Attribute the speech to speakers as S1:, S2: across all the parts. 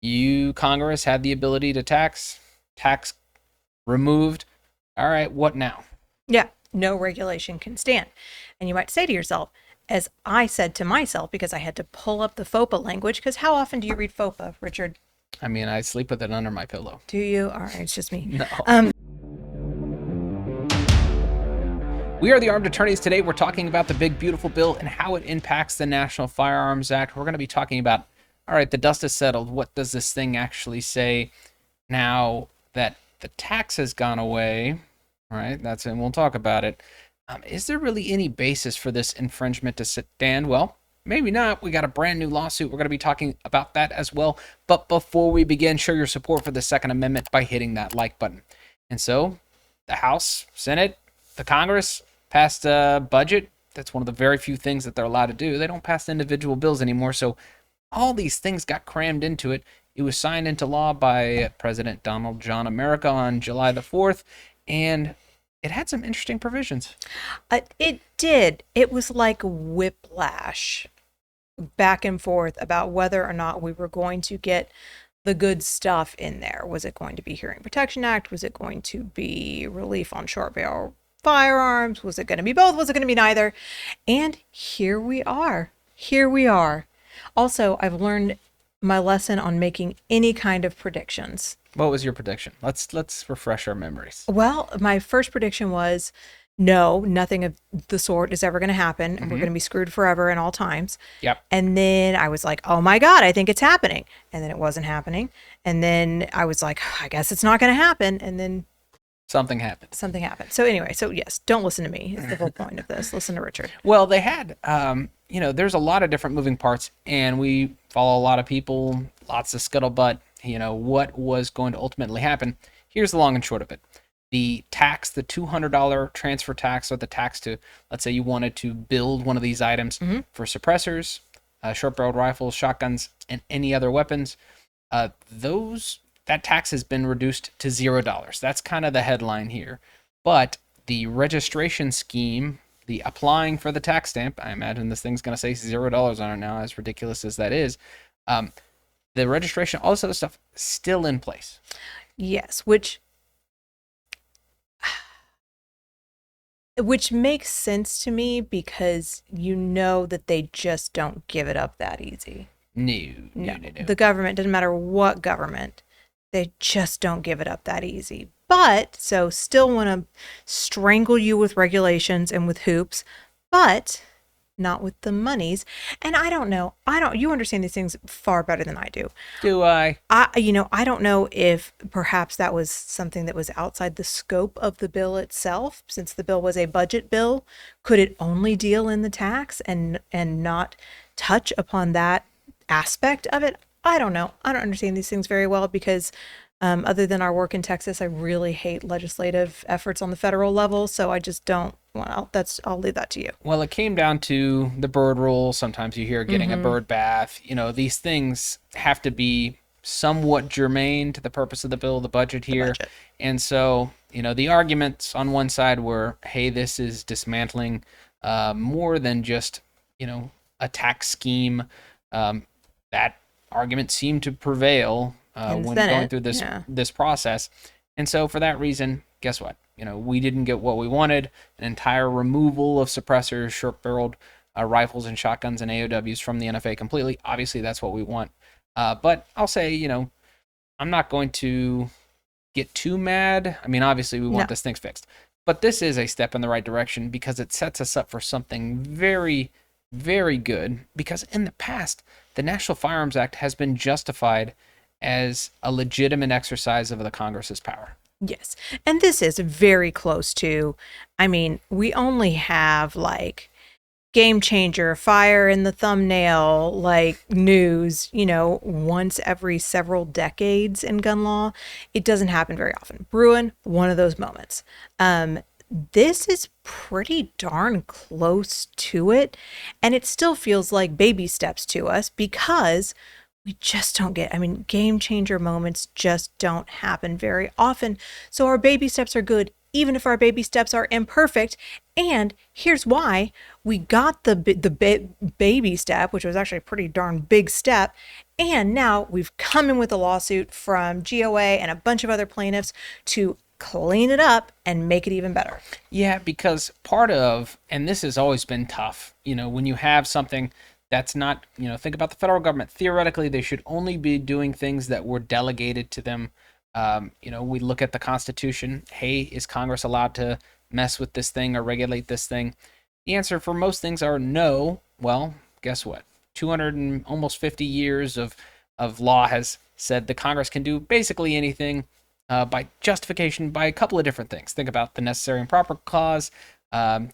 S1: You, Congress, had the ability to tax removed. All right, what now?
S2: Yeah, no regulation can stand. And you might say to yourself, as I said to myself, because I had to pull up the FOPA language, because how often do you read FOPA, Richard?
S1: I mean, I sleep with it under my pillow.
S2: Do you? All right, it's just me.
S1: No. We are the Armed Attorneys. Today we're talking about the big, beautiful bill and how it impacts the National Firearms Act. We're going to be talking about, all right, the dust has settled. What does this thing actually say now that the tax has gone away? All right, and we'll talk about it. Is there really any basis for this infringement to stand? Well, maybe not. We got a brand new lawsuit. We're going to be talking about that as well. But before we begin, show your support for the Second Amendment by hitting that like button. And so, the House, Senate, the Congress passed a budget. That's one of the very few things that they're allowed to do. They don't pass individual bills anymore. So all these things got crammed into it. It was signed into law by President Donald John America on July the 4th. And it had some interesting provisions.
S2: It did. It was like whiplash back and forth about whether or not we were going to get the good stuff in there. Was it going to be Hearing Protection Act? Was it going to be relief on short barrel firearms? Was it going to be both? Was it going to be neither? And here we are. Here we are. Also, I've learned my lesson on making any kind of predictions.
S1: What was your prediction? Let's refresh our memories.
S2: Well, my first prediction was no, nothing of the sort is ever going to happen. And we're going to be screwed forever in all times.
S1: Yep.
S2: And then I was like, oh my God, I think it's happening. And then it wasn't happening. And then I was like, I guess it's not going to happen. And then
S1: something happened.
S2: So anyway, so yes, don't listen to me is the whole point of this. Listen to Richard.
S1: Well, they had, there's a lot of different moving parts, and we follow a lot of people, lots of scuttlebutt, what was going to ultimately happen. Here's the long and short of it. The tax, the $200 transfer tax, or the tax to, let's say you wanted to build one of these items for suppressors, short-barreled rifles, shotguns, and any other weapons, that tax has been reduced to $0. That's kind of the headline here. But the registration scheme, the applying for the tax stamp, I imagine this thing's going to say $0 on it now, as ridiculous as that is. The registration, all this other stuff, still in place.
S2: Yes, which makes sense to me because you know that they just don't give it up that easy.
S1: No.
S2: The government, doesn't matter what government, they just don't give it up that easy. But, so still want to strangle you with regulations and with hoops, but not with the monies. And I don't know. You understand these things far better than I do.
S1: Do I?
S2: I don't know if perhaps that was something that was outside the scope of the bill itself, since the bill was a budget bill. Could it only deal in the tax and not touch upon that aspect of it? I don't know. I don't understand these things very well because other than our work in Texas, I really hate legislative efforts on the federal level. So I just don't. Well, I'll leave that to you.
S1: Well, it came down to the bird rule. Sometimes you hear getting a bird bath. These things have to be somewhat germane to the purpose of the bill, the budget here. And so, the arguments on one side were, hey, this is dismantling more than just, a tax scheme. That argument seemed to prevail when going through this process. And so for that reason, guess what? We didn't get what we wanted, an entire removal of suppressors, short-barreled rifles and shotguns and AOWs from the NFA completely. Obviously, that's what we want. But I'll say, I'm not going to get too mad. I mean, obviously, we want this thing fixed. But this is a step in the right direction because it sets us up for something very, very good. Because in the past, the National Firearms Act has been justified as a legitimate exercise of the Congress's power.
S2: Yes. And this is very close to, we only have like game changer, fire in the thumbnail, like news, once every several decades in gun law. It doesn't happen very often. Bruin, one of those moments. This is pretty darn close to it. And it still feels like baby steps to us because we just don't get, game changer moments just don't happen very often. So our baby steps are good, even if our baby steps are imperfect. And here's why. We got the baby step, which was actually a pretty darn big step, And now we've come in with a lawsuit from GOA and a bunch of other plaintiffs to clean it up and make it even better.
S1: Yeah, because part of, and this has always been tough, when you have something that's not, think about the federal government. Theoretically, they should only be doing things that were delegated to them. We look at the Constitution. Hey, is Congress allowed to mess with this thing or regulate this thing? The answer for most things are no. Well, guess what? 200 and almost 50 years of law has said the Congress can do basically anything by justification by a couple of different things. Think about the necessary and proper clause.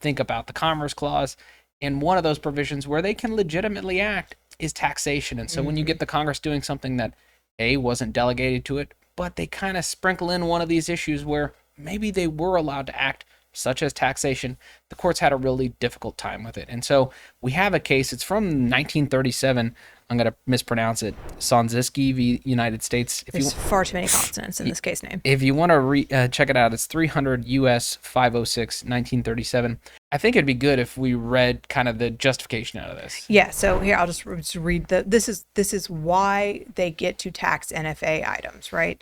S1: Think about the commerce clause. And one of those provisions where they can legitimately act is taxation. And so when you get the Congress doing something that, A, wasn't delegated to it, but they kind of sprinkle in one of these issues where maybe they were allowed to act, such as taxation, the courts had a really difficult time with it. And so we have a case, it's from 1937, I'm going to mispronounce it, Sonziski v. United States.
S2: There's far too many consonants in this case name.
S1: If you want to check it out, it's 300 U.S. 506, 1937. I think it'd be good if we read kind of the justification out of this.
S2: Yeah, so here, I'll just read this is why they get to tax NFA items, right?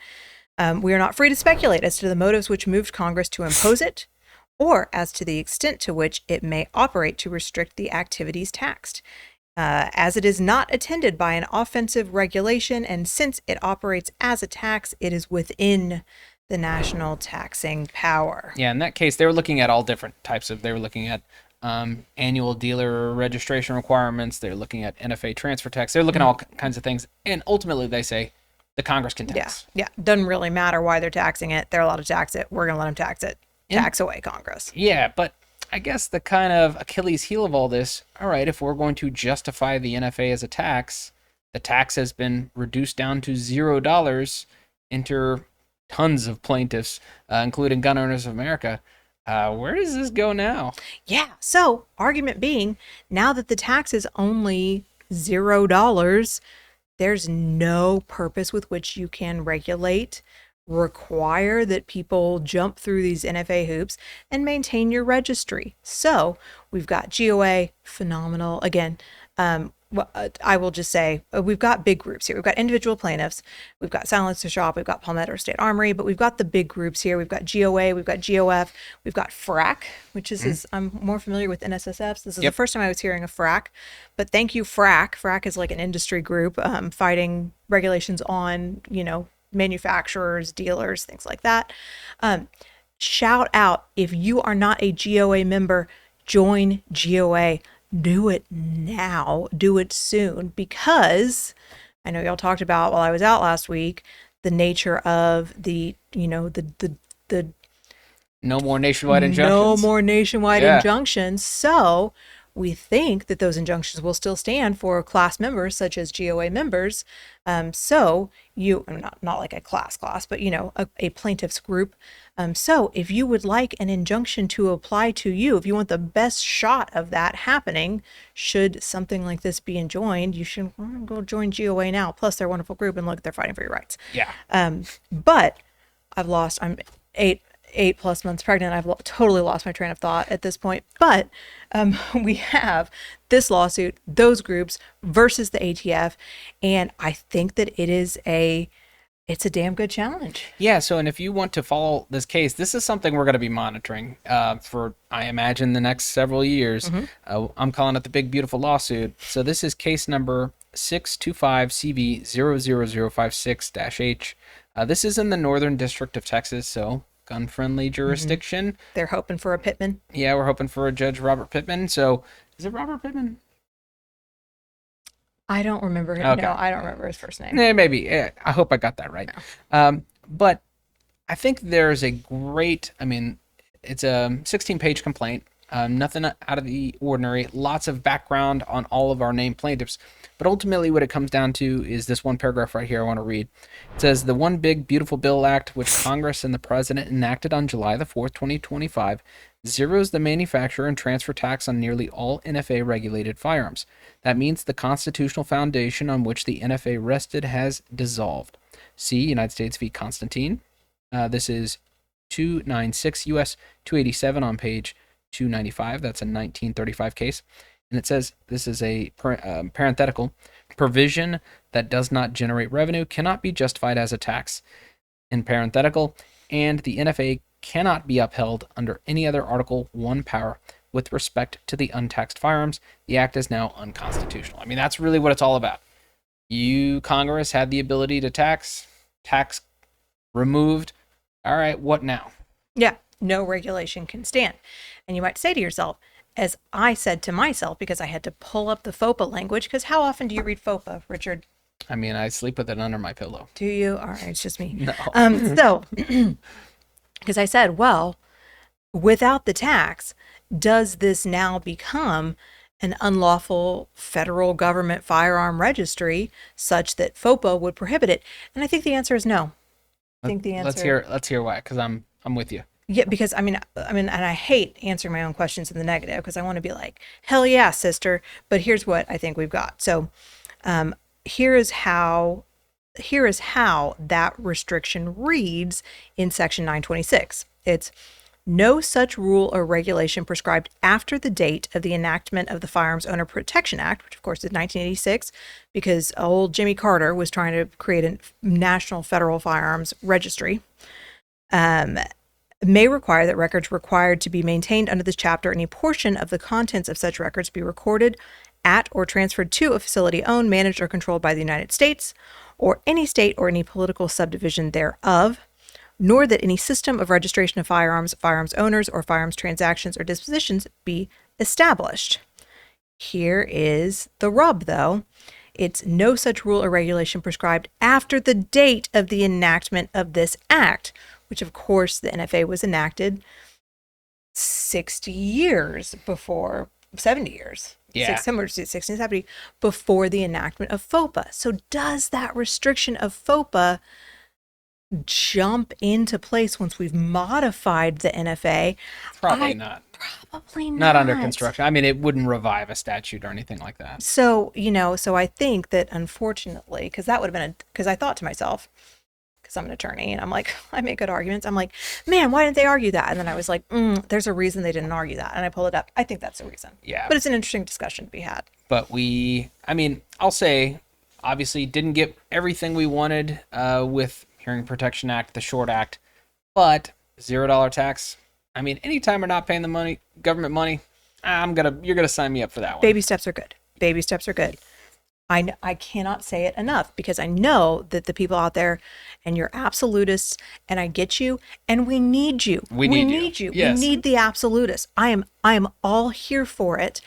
S2: We are not free to speculate as to the motives which moved Congress to impose it, or as to the extent to which it may operate to restrict the activities taxed. As it is not attended by an offensive regulation, and since it operates as a tax, it is within the national taxing power.
S1: Yeah, in that case, they were looking at all different types of, they were looking at annual dealer registration requirements, they're looking at NFA transfer tax, they're looking at all kinds of things, and ultimately they say the Congress can tax.
S2: Yeah, doesn't really matter why they're taxing it, they're allowed to tax it, we're going to let them tax it. Tax away, Congress.
S1: Yeah, but I guess the kind of Achilles heel of all this, all right, if we're going to justify the NFA as a tax, the tax has been reduced down to $0. Enter tons of plaintiffs, including Gun Owners of America. Where does this go now?
S2: Yeah, so argument being, now that the tax is only $0, there's no purpose with which you can regulate, require that people jump through these NFA hoops and maintain your registry. So we've got GOA, phenomenal. Again, I will just say we've got big groups here. We've got individual plaintiffs. We've got Silencer Shop. We've got Palmetto State Armory, but we've got the big groups here. We've got GOA. We've got GOF. We've got FRAC, which is I'm more familiar with NSSFs. This is the first time I was hearing of FRAC, but thank you, FRAC. FRAC is like an industry group fighting regulations on, manufacturers, dealers, things like that. Shout out, if you are not a GOA member, join GOA. Do it now. Do it soon, because I know y'all talked about while I was out last week the nature of the
S1: no more nationwide injunctions.
S2: No more nationwide injunctions. So we think that those injunctions will still stand for class members such as GOA members. So you, not like a class, but a plaintiff's group. So if you would like an injunction to apply to you, if you want the best shot of that happening, should something like this be enjoined, you should go join GOA now. Plus they're a wonderful group, and look, they're fighting for your rights.
S1: Yeah.
S2: But I'm 8+ months pregnant. I've totally lost my train of thought at this point. But we have this lawsuit, those groups versus the ATF, and I think that it's a damn good challenge.
S1: Yeah. So, and if you want to follow this case, this is something we're going to be monitoring for, I imagine, the next several years. I'm calling it the Big Beautiful Lawsuit. So this is case number 625CV00056-H. This is in the Northern District of Texas. So gun-friendly jurisdiction.
S2: They're hoping for a Pittman.
S1: Yeah, we're hoping for a Judge Robert Pittman. So, is it Robert Pittman?
S2: I don't remember. Okay. No, I don't remember his first name.
S1: Maybe. I hope I got that right. No. But I think there's a great, it's a 16-page complaint. Nothing out of the ordinary. Lots of background on all of our named plaintiffs. But ultimately what it comes down to is this one paragraph right here I want to read. It says, the One Big Beautiful Bill Act, which Congress and the President enacted on July the 4th, 2025, zeroes the manufacturer and transfer tax on nearly all NFA-regulated firearms. That means the constitutional foundation on which the NFA rested has dissolved. See United States v. Constantine. This is 296 U.S. 287 on page 295. That's a 1935 case. And it says, this is a parenthetical, provision that does not generate revenue cannot be justified as a tax. In parenthetical, and the NFA cannot be upheld under any other Article 1 power with respect to the untaxed firearms. The act is now unconstitutional. I mean, that's really what it's all about. You, Congress, had the ability to tax removed. All right, what now?
S2: Yeah, no regulation can stand. And you might say to yourself, as I said to myself, because I had to pull up the FOPA language, because how often do you read FOPA, Richard?
S1: I mean, I sleep with it under my pillow.
S2: Do you? All right, it's just me.
S1: No.
S2: So, because I said, well, without the tax, does this now become an unlawful federal government firearm registry such that FOPA would prohibit it? And I think the answer is no. I think the answer.
S1: Let's hear why, because I'm with you.
S2: Yeah, because I mean, and I hate answering my own questions in the negative because I want to be like, hell yeah, sister. But here's what I think we've got. So, here is how that restriction reads in Section 926. It's no such rule or regulation prescribed after the date of the enactment of the Firearms Owner Protection Act, which of course is 1986, because old Jimmy Carter was trying to create a national federal firearms registry. May require that records required to be maintained under this chapter, any portion of the contents of such records be recorded at or transferred to a facility owned, managed, or controlled by the United States, or any state or any political subdivision thereof, nor that any system of registration of firearms, firearms owners, or firearms transactions or dispositions be established. Here is the rub, though. It's no such rule or regulation prescribed after the date of the enactment of this act, which of course the NFA was enacted 60 years before, 70 years.
S1: Yeah.
S2: 1670 before the enactment of FOPA. So does that restriction of FOPA jump into place once we've modified the NFA?
S1: Probably not.
S2: Probably not.
S1: Not under construction. I mean, it wouldn't revive a statute or anything like that.
S2: So, so I think that unfortunately, because that would have been, because I thought to myself, because I'm an attorney and I'm like, I make good arguments. I'm like, man, why didn't they argue that? And then I was like, there's a reason they didn't argue that. And I pull it up. I think that's the reason.
S1: Yeah.
S2: But it's an interesting discussion to be had.
S1: But I'll say, obviously didn't get everything we wanted with Hearing Protection Act, the Short Act, but $0 tax. I mean, anytime we're not paying the money, government money, you're gonna sign me up for that one.
S2: Baby steps are good. Baby steps are good. I cannot say it enough because I know that the people out there, and you're absolutists, and I get you, and we need you.
S1: We need you. Yes.
S2: We need the absolutists. I am all here for it.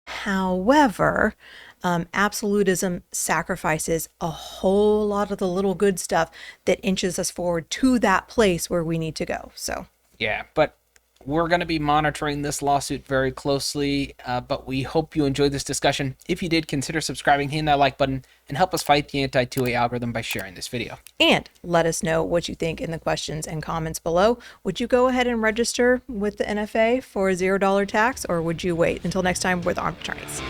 S2: However, absolutism sacrifices a whole lot of the little good stuff that inches us forward to that place where we need to go. So
S1: yeah, but we're going to be monitoring this lawsuit very closely, but we hope you enjoyed this discussion. If you did, consider subscribing, hitting that like button, and help us fight the anti-2A algorithm by sharing this video.
S2: And let us know what you think in the questions and comments below. Would you go ahead and register with the NFA for a $0 tax, or would you wait until next time with Armed Attorneys?